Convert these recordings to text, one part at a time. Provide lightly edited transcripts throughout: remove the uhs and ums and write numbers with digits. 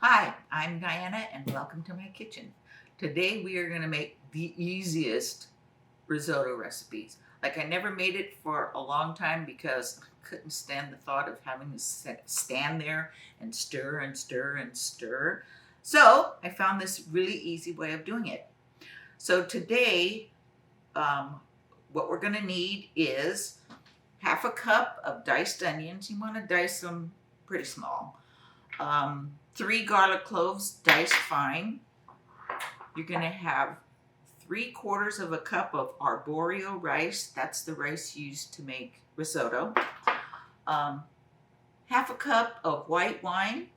Hi, I'm Diana and welcome to my kitchen. Today we are going to make the easiest risotto recipes. Like I never made it for a long time because I couldn't stand the thought of having to stand there and stir and stir and stir. So I found this really easy way of doing it. So today, what we're going to need is half a cup of diced onions. You want to dice them pretty small. 3 garlic cloves diced fine. You're going to have 3/4 of a cup of arborio rice. That's the rice used to make risotto. Half a cup of white wine.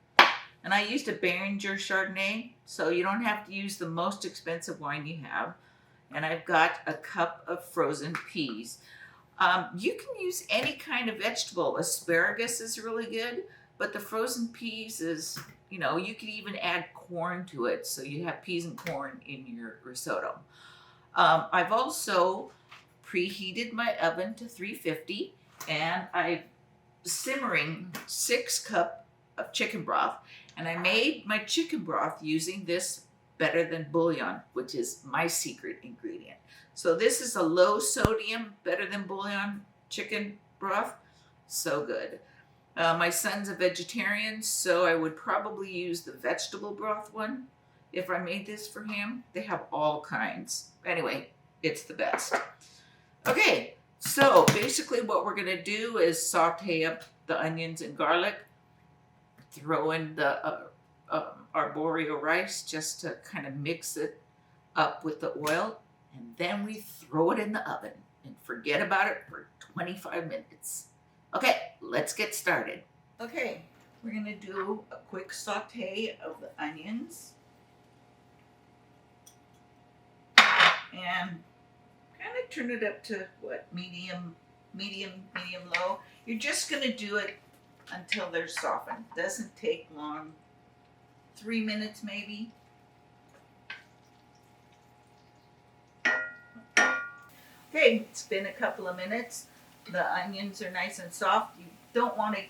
And I used a Beringer Chardonnay, so you don't have to use the most expensive wine you have. And I've got a cup of frozen peas. You can use any kind of vegetable. Asparagus is really good, but the frozen peas is, you could even add corn to it, so you have peas and corn in your risotto. I've also preheated my oven to 350, and I'm simmering 6 cups of chicken broth, and I made my chicken broth using this Better Than Bouillon, which is my secret ingredient. So this is a low sodium Better Than Bouillon chicken broth. So good. My son's a vegetarian, so I would probably use the vegetable broth one if I made this for him. They have all kinds. Anyway, it's the best. Okay, so basically what we're going to do is saute up the onions and garlic, throw in the arborio rice just to kind of mix it up with the oil, and then we throw it in the oven and forget about it for 25 minutes. Okay, let's get started. Okay, we're going to do a quick saute of the onions and kind of turn it up to medium low. You're just going to do it until they're softened. Doesn't take long. 3 minutes maybe. Okay, it's been a couple of minutes. The onions are nice and soft. You don't want to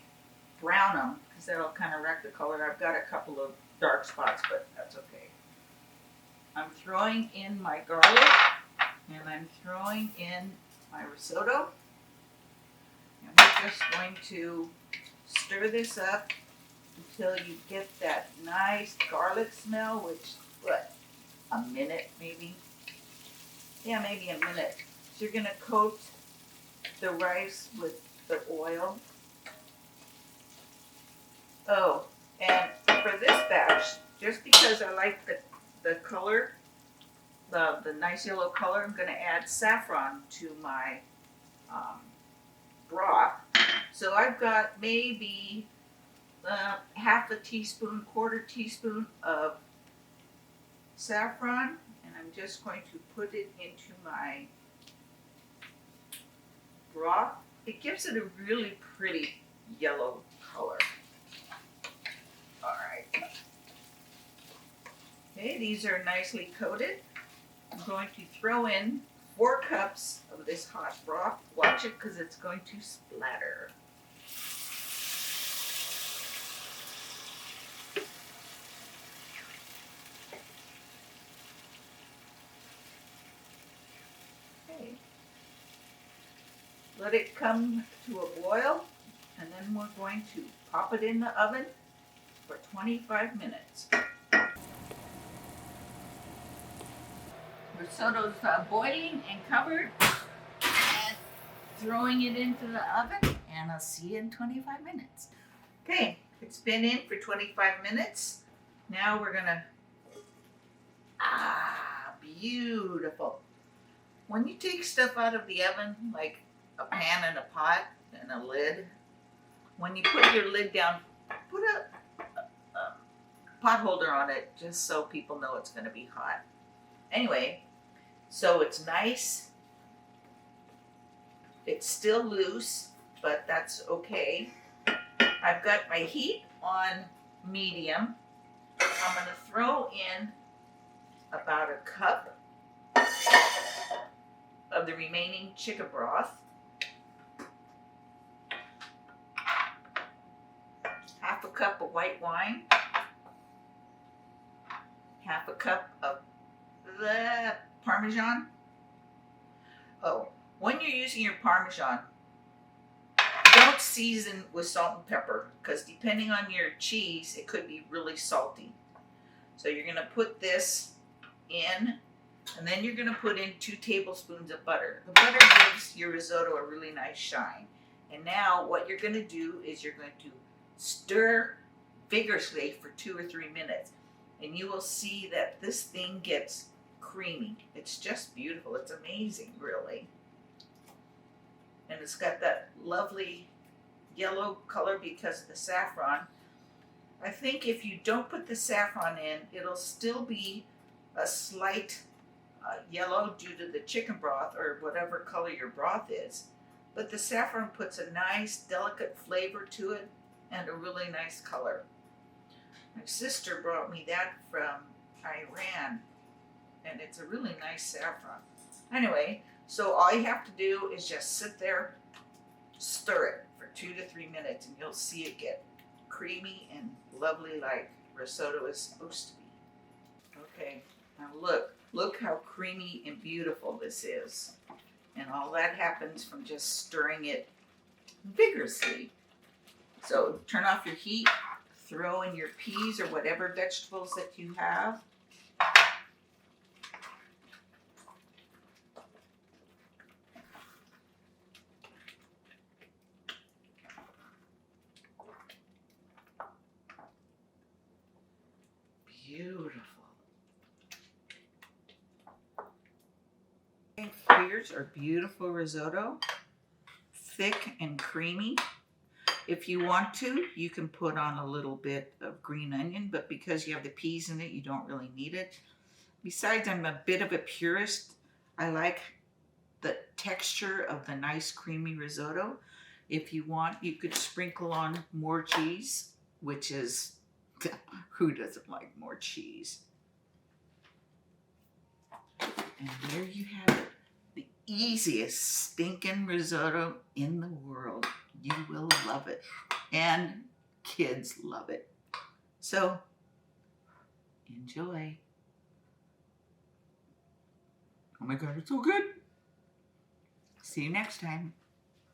brown them because that'll kind of wreck the color. I've got a couple of dark spots, but that's okay. I'm throwing in my garlic and I'm throwing in my risotto. And we're just going to stir this up until you get that nice garlic smell, which, a minute maybe? Yeah, maybe a minute. So you're going to coat the rice with the oil. Oh, and for this batch, just because I like the color, the nice yellow color, I'm going to add saffron to my broth. So I've got maybe half a teaspoon, 1/4 teaspoon of saffron, and I'm just going to put it into my broth. It gives it a really pretty yellow color. All right. Okay, these are nicely coated. I'm going to throw in 4 cups of this hot broth. Watch it because it's going to splatter. Okay. Let it come to a boil, and then we're going to pop it in the oven for 25 minutes. Risotto's boiling and covered, and throwing it into the oven, and I'll see you in 25 minutes. Okay, it's been in for 25 minutes. Now we're gonna, beautiful. When you take stuff out of the oven, like a pan and a pot and a lid, when you put your lid down, put a pot holder on it just so people know it's going to be hot. Anyway, so it's nice. It's still loose, but that's okay. I've got my heat on medium. I'm going to throw in about a cup of the remaining chicken broth. Half a cup of white wine. half a cup of the Parmesan. Oh, when you're using your Parmesan, don't season with salt and pepper, because depending on your cheese, it could be really salty. So you're going to put this in, and then you're going to put in 2 tablespoons of butter. The butter gives your risotto a really nice shine. And now what you're going to do is you're going to stir vigorously for 2 or 3 minutes. And you will see that this thing gets creamy. It's just beautiful. It's amazing, really. And it's got that lovely yellow color because of the saffron. I think if you don't put the saffron in, it'll still be a slight yellow due to the chicken broth or whatever color your broth is. But the saffron puts a nice, delicate flavor to it and a really nice color. My sister brought me that from Iran, and it's a really nice saffron. Anyway, so all you have to do is just sit there, stir it for 2 to 3 minutes, and you'll see it get creamy and lovely like risotto is supposed to be. Okay, now look how creamy and beautiful this is. And all that happens from just stirring it vigorously. So turn off your heat, throw in your peas or whatever vegetables that you have. Beautiful. Here's our beautiful risotto, thick and creamy. If you want to, you can put on a little bit of green onion, but because you have the peas in it, you don't really need it. Besides, I'm a bit of a purist. I like the texture of the nice creamy risotto. If you want, you could sprinkle on more cheese, which is, who doesn't like more cheese? And there you have it. The easiest stinking risotto in the world. You will love it. And kids love it. So, enjoy. Oh my God, it's so good. See you next time.